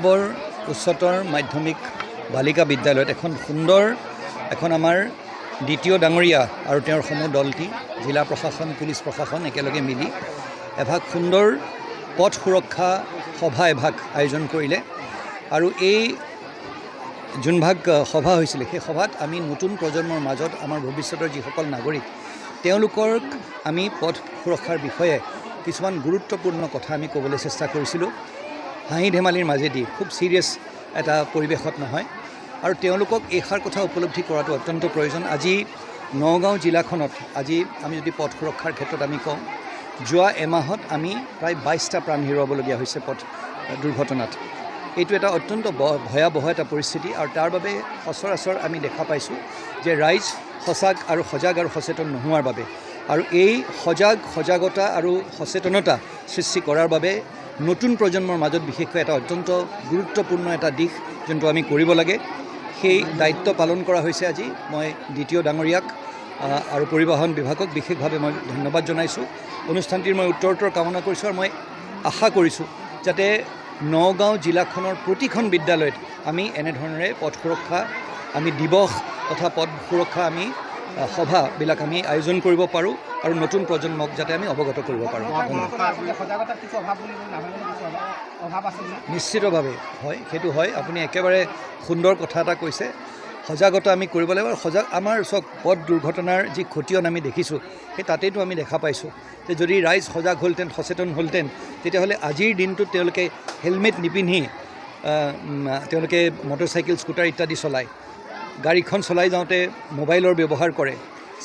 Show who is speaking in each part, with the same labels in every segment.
Speaker 1: বৰ উচ্চতৰ মাধ্যমিক বালিকা বিদ্যালয়ত এখন আমাৰ দ্বিতীয় ডাঙৰীয়া আৰু তেওঁৰ সমূহ দলটি জিলা প্ৰশাসন পুলিচ প্ৰশাসন একেলগে মিলি এভাগ সুন্দৰ পথ সুৰক্ষা সভা এভাগ আয়োজন কৰিলে আৰু এই যোনভাগ সভা হৈছিলে সেই সভাত আমি নতুন প্ৰজন্মৰ মাজত আমাৰ ভৱিষ্যতৰ যিসকল নাগৰিক তেওঁলোকক আমি পথ সুৰক্ষাৰ বিষয়ে কিছুমান গুৰুত্বপূৰ্ণ কথা আমি ক'বলৈ চেষ্টা কৰিছিলোঁ। হাঁহি ধেমালিৰ মাজেদি খুব চিৰিয়াছ এটা পৰিৱেশত নহয় আৰু তেওঁলোকক এইষাৰ কথা উপলব্ধি কৰাটো অত্যন্ত প্ৰয়োজন। আজি নগাঁও জিলাখনত আজি আমি যদি পথ সুৰক্ষাৰ ক্ষেত্ৰত আমি কওঁ, যোৱা এমাহত আমি প্ৰায় 22টা প্ৰাণ হেৰুৱাবলগীয়া হৈছে পথ দুৰ্ঘটনাত। এইটো এটা অত্যন্ত ভয়াৱহ এটা পৰিস্থিতি আৰু তাৰ বাবে সচৰাচৰ আমি দেখা পাইছোঁ যে ৰাইজ সজাগ আৰু সচেতন নোহোৱাৰ বাবে আৰু এই সজাগতা আৰু সচেতনতা সৃষ্টি কৰাৰ বাবে নতুন প্ৰজন্মৰ মাজত বিশেষকৈ এটা অত্যন্ত গুৰুত্বপূৰ্ণ এটা দিশ যোনটো আমি কৰিব লাগে, সেই দায়িত্ব পালন কৰা হৈছে। আজি মই দ্বিতীয় ডাঙৰীয়াক আৰু পৰিবহণ বিভাগক বিশেষভাৱে মই ধন্যবাদ জনাইছোঁ। অনুষ্ঠানটিৰ মই উত্তৰোত্তৰ কামনা কৰিছোঁ আৰু মই আশা কৰিছোঁ যাতে নগাঁও জিলাখনৰ প্ৰতিখন বিদ্যালয়ত আমি এনেধৰণেৰে পথ সুৰক্ষা আমি দিৱস তথা পথ সুৰক্ষা আমি সভাবিলাক আমি আয়োজন কৰিব পাৰোঁ আৰু নতুন প্ৰজন্মক যাতে আমি অৱগত কৰিব পাৰোঁ। নিশ্চিতভাৱে হয়, সেইটো হয়। আপুনি একেবাৰে সুন্দৰ কথা এটা কৈছে। সজাগতা আমি কৰিব লাগিব আৰু আমাৰ পথ দুৰ্ঘটনাৰ যি ক্ষতিয়ন আমি দেখিছোঁ সেই তাতেইতো আমি দেখা পাইছোঁ যে যদি ৰাইজ সজাগ হ'লহেঁতেন সচেতন হ'লহেঁতেন তেতিয়াহ'লে আজিৰ দিনটোত তেওঁলোকে হেলমেট নিপিন্ধি তেওঁলোকে মটৰচাইকেল স্কুটাৰ ইত্যাদি চলায়, গাড়ীখন চলাই যাওঁতে মোবাইলৰ ব্যৱহাৰ কৰে,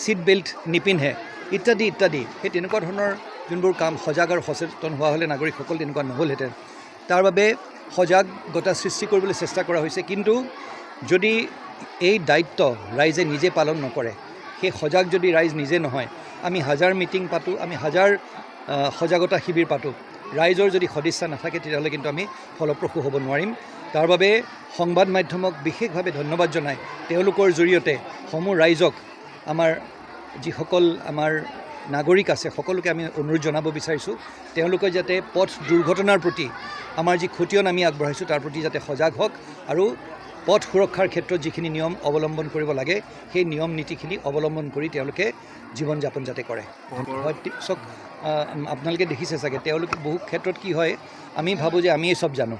Speaker 1: ছিট বেল্ট নিপিন্ধে ইত্যাদি সেই তেনেকুৱা ধৰণৰ যোনবোৰ কাম সজাগ আৰু সচেতন হোৱা হ'লে নাগৰিকসকল তেনেকুৱা নহ'লহেঁতেন। তাৰ বাবে সজাগতা সৃষ্টি কৰিবলৈ চেষ্টা কৰা হৈছে, কিন্তু যদি এই দায়িত্ব ৰাইজে নিজে পালন নকৰে, সেই সজাগ যদি ৰাইজ নিজে নহয়, আমি হাজাৰ মিটিং পাতোঁ, আমি হাজাৰ সজাগতা শিবিৰ পাতোঁ, ৰাইজৰ যদি সদিচ্ছা নাথাকে তেতিয়াহ'লে কিন্তু আমি ফলপ্ৰসূ হ'ব নোৱাৰিম। তাৰ বাবে সংবাদ মাধ্যমক বিশেষভাৱে ধন্যবাদ জনাই তেওঁলোকৰ জৰিয়তে সমূহ ৰাইজক আমাৰ যিসকল আমাৰ নাগৰিক আছে সকলোকে আমি অনুৰোধ জনাব বিচাৰিছোঁ তেওঁলোকে যাতে পথ দুৰ্ঘটনাৰ প্ৰতি আমাৰ যি ক্ষতিয়ন আমি আগবঢ়াইছোঁ তাৰ প্ৰতি যাতে সজাগ হওক আৰু পথ সুৰক্ষাৰ ক্ষেত্ৰত যিখিনি নিয়ম অৱলম্বন কৰিব লাগে সেই নিয়ম নীতিখিনি অৱলম্বন কৰি তেওঁলোকে জীৱন যাপন যাতে কৰে। আপোনালোকে দেখিছে চাগে তেওঁলোকে বহু ক্ষেত্ৰত কি হয়, আমি ভাবোঁ যে আমিয়ে চব জানো,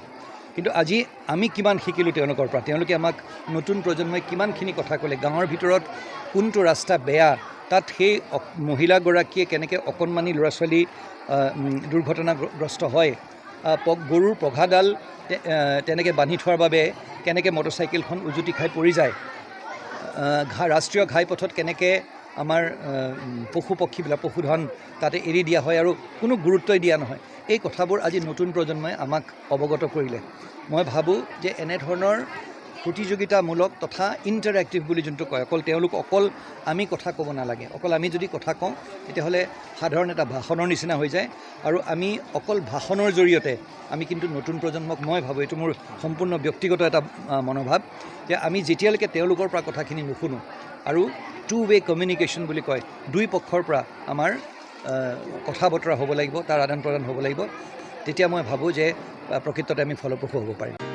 Speaker 1: কিন্তু আজি আমি কিমান শিকিলোঁ তেওঁলোকৰ পৰা। তেওঁলোকে আমাক নতুন প্ৰজন্মই কিমানখিনি কথা ক'লে, গাঁৱৰ ভিতৰত কোনটো ৰাস্তা বেয়া, তাত সেই মহিলাগৰাকীয়ে কেনেকৈ অকণমানি ল'ৰা ছোৱালী দুৰ্ঘটনাগ্ৰস্ত হয়, গৰুৰ পঘাডাল তেনেকৈ বান্ধি থোৱাৰ বাবে কেনেকৈ মটৰচাইকেলখন উজুটি খাই পৰি যায়, ৰাষ্ট্ৰীয় ঘাইপথত কেনেকৈ আমাৰ পশু পক্ষীবিলাক পশুধন তাতে এৰি দিয়া হয় আৰু কোনো গুৰুত্বই দিয়া নহয়। এই কথাবোৰ আজি নতুন প্ৰজন্মই আমাক অৱগত কৰিলে। মই ভাবোঁ যে এনেধৰণৰ প্ৰতিযোগিতামূলক তথা ইণ্টাৰেক্টিভ বুলি যোনটো কয়, অকল আমি কথা ক'ব নালাগে। অকল আমি যদি কথা কওঁ তেতিয়াহ'লে সাধাৰণ এটা ভাষণৰ নিচিনা হৈ যায় আৰু আমি অকল ভাষণৰ জৰিয়তে আমি কিন্তু নতুন প্ৰজন্মক, মই ভাবোঁ এইটো মোৰ সম্পূৰ্ণ ব্যক্তিগত এটা মনোভাৱ, যে আমি যেতিয়ালৈকে তেওঁলোকৰ পৰা কথাখিনি নুশুনো আৰু টু ৱে কমিউনিকেশ্যন বুলি কয়, দুই পক্ষৰ পৰা আমাৰ কথা বতৰা হ'ব লাগিব, তাৰ আদান প্ৰদান হ'ব লাগিব, তেতিয়া মই ভাবোঁ যে প্ৰকৃততে আমি ফলপ্ৰসূ হ'ব পাৰিম।